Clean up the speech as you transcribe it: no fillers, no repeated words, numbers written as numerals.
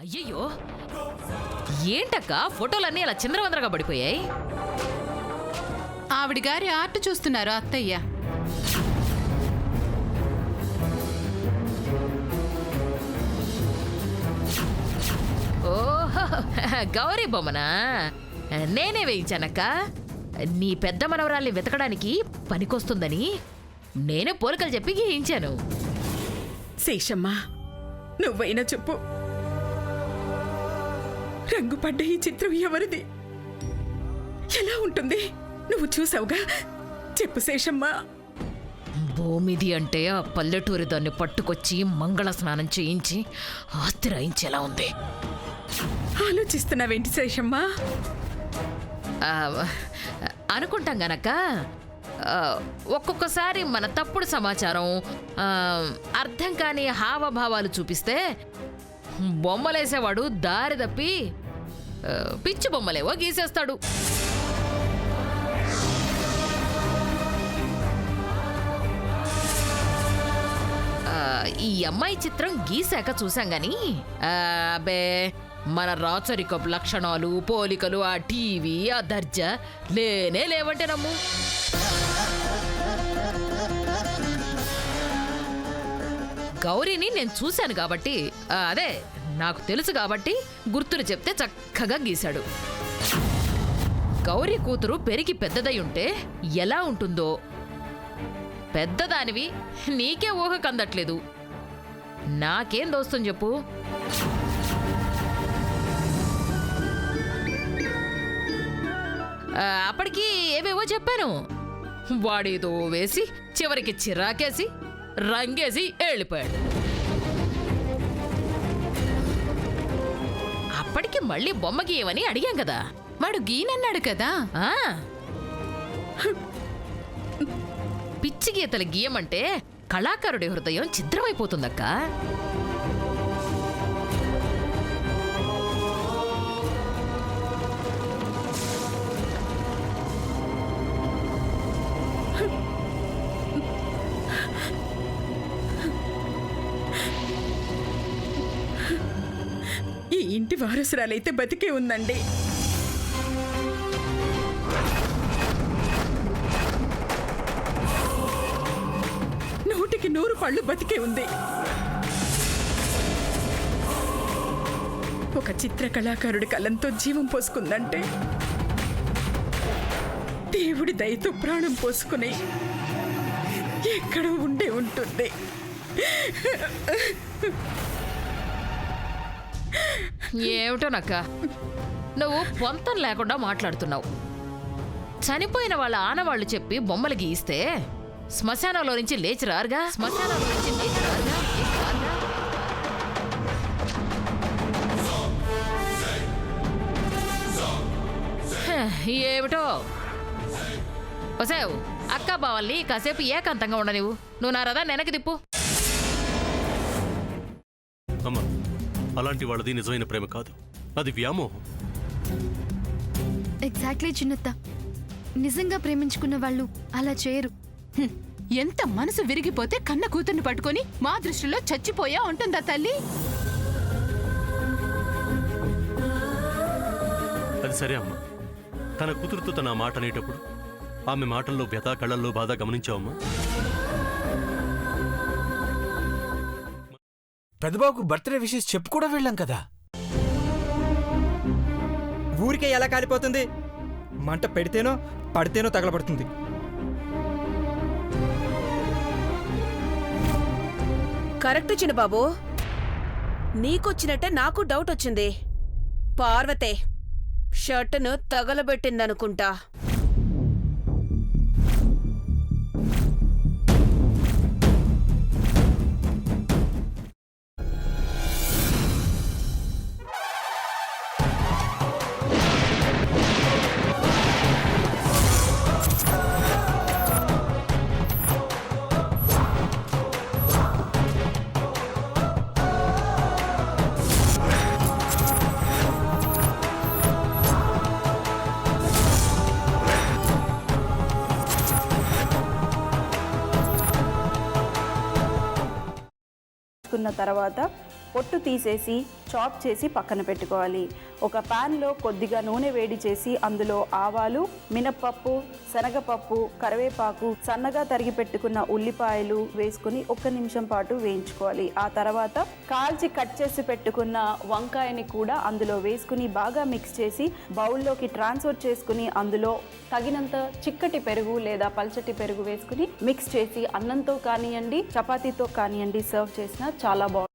అయ్యయ్యో, ఏంటక్క ఫోటోలన్నీ అలా చిందరవందరగా పడిపోయాయి? ఆవిడ గారి ఆర్ట్ చూస్తున్నారు అత్తయ్య. ఓహో, గౌరీ బొమ్మనా? నేనే వేయించానక్క. నీ పెద్ద మనవరాల్ని వెతకడానికి పనికొస్తుందని నేనే పోలికలు చెప్పి గీయించాను. శేషమ్మా, నువ్వైనా చెప్పు, రంగుపడ్డ ఈ చిత్రం ఎవరిది, ఎలా ఉంటుంది? నువ్వు చూసావుగా, చెప్పు శేషమ్మా. భూమిది అంటే ఆ పల్లెటూరి దాన్ని పట్టుకొచ్చి మంగళ స్నానం చేయించి ఆస్తి రాయించేలా ఉంది. ఆలోచిస్తున్నావేంటి శేషమ్మా? ఆ, అనుకుంటాం గనక ఒక్కొక్కసారి మన తప్పుడు సమాచారం, అర్థం కాని హావభావాలు చూపిస్తే బొమ్మలేసేవాడు దారి తప్పి పిచ్చి బొమ్మలేవో గీసేస్తాడు. ఈ అమ్మాయి చిత్రం గీశాక చూసాం గాని అబ్బే, మన రాచరికపు లక్షణాలు, పోలికలు, ఆ టీవీ, ఆ దర్జా లేనే లేవంటే నమ్ము. గౌరీని నేను చూశాను కాబట్టి, అదే నాకు తెలుసు కాబట్టి గుర్తులు చెప్తే చక్కగా గీశాడు. గౌరీ కూతురు పెరిగి పెద్దదై ఉంటే ఎలా ఉంటుందో, పెద్దదానివి నీకే ఊహ కందట్లేదు, నాకేం దోస్తుంది చెప్పు? అప్పటికి ఏవేవో చెప్పాను. వాడేదో వేసి చివరికి చిరాకేసి రంగేసి వెళ్ళిపోయాడు. అప్పటికి మళ్ళీ బొమ్మ గీయమని అడిగాం కదా. వాడు గీనన్నాడు కదా. పిచ్చి గీతలు గీయమంటే కళాకారుడి హృదయం ఛిద్రమైపోతుందక్క. ఈ ఇంటి వారసురాలైతే బతికే ఉందండి. నూటికి 100 పళ్ళు బతికే ఉంది. ఒక చిత్ర కళాకారుడి కలంతో జీవం పోసుకుందంటే దేవుడి దయతో ప్రాణం పోసుకుని ఎక్కడో ఉండే ఉంటుంది. ఏమిటోనక్క, నువ్వు పొంతం లేకుండా మాట్లాడుతున్నావు. చనిపోయిన వాళ్ళ ఆనవాళ్లు చెప్పి బొమ్మలు గీయిస్తే శ్మశానంలో నుంచి లేచి రారుగా. ఏమిటో వసావు, అక్క బావల్ని కాసేపు ఏకాంతంగా ఉండనివ్వు. నువ్వు నా రథాన్ని వెనక్కి తిప్పు. అమ్మా, అలాంటి వాళ్ళది నిజమైన ప్రేమ కాదు, అది వ్యామోహం. ఎగ్జాక్ట్లీ చిన్నత్త, నిజంగా ప్రేమించుకున్న వాళ్ళు అలా చేయరు. ఎంత మనసు విరిగిపోతే కన్న కూతుర్ని పట్టుకొని మా దృష్టిలో చచ్చిపోయా ఉంటుందా తల్లి? అది సరే అమ్మా, తన కూతురుతో తన మాట అనేటప్పుడు ఆమె మాటల్లో వ్యథ, కళ్ళల్లో బాధ గమనించావమ్మా? పెద్దబాబుకు బర్త్డే విషెస్ చెప్పు కూడా వెళ్ళాం కదా. ఊరికే ఎలా కాలిపోతుంది? మంట పెడితేనో పడితేనో తగలబడుతుంది. కరెక్ట్ చిన్నబాబు, నీకొచ్చినట్టే నాకు డౌట్ వచ్చింది. పార్వతే షర్టును తగలబెట్టిందనుకుంటా. తర్వాత పొట్టు తీసేసి చాప్ చేసి పక్కన పెట్టుకోవాలి. ఒక ప్యాన్లో కొద్దిగా నూనె వేడి చేసి అందులో ఆవాలు, మినప్పప్పు, శనగపప్పు, కరివేపాకు, సన్నగా తరిగి పెట్టుకున్న ఉల్లిపాయలు వేసుకుని 1 నిమిషం పాటు వేయించుకోవాలి. ఆ తర్వాత కాల్చి కట్ చేసి పెట్టుకున్న వంకాయని కూడా అందులో వేసుకుని బాగా మిక్స్ చేసి బౌల్లోకి ట్రాన్స్ఫర్ చేసుకుని అందులో తగినంత చిక్కటి పెరుగు లేదా పల్చటి పెరుగు వేసుకుని మిక్స్ చేసి అన్నంతో కానివ్వండి, చపాతీతో కానివ్వండి సర్వ్ చేసినా చాలా బాగుంటుంది.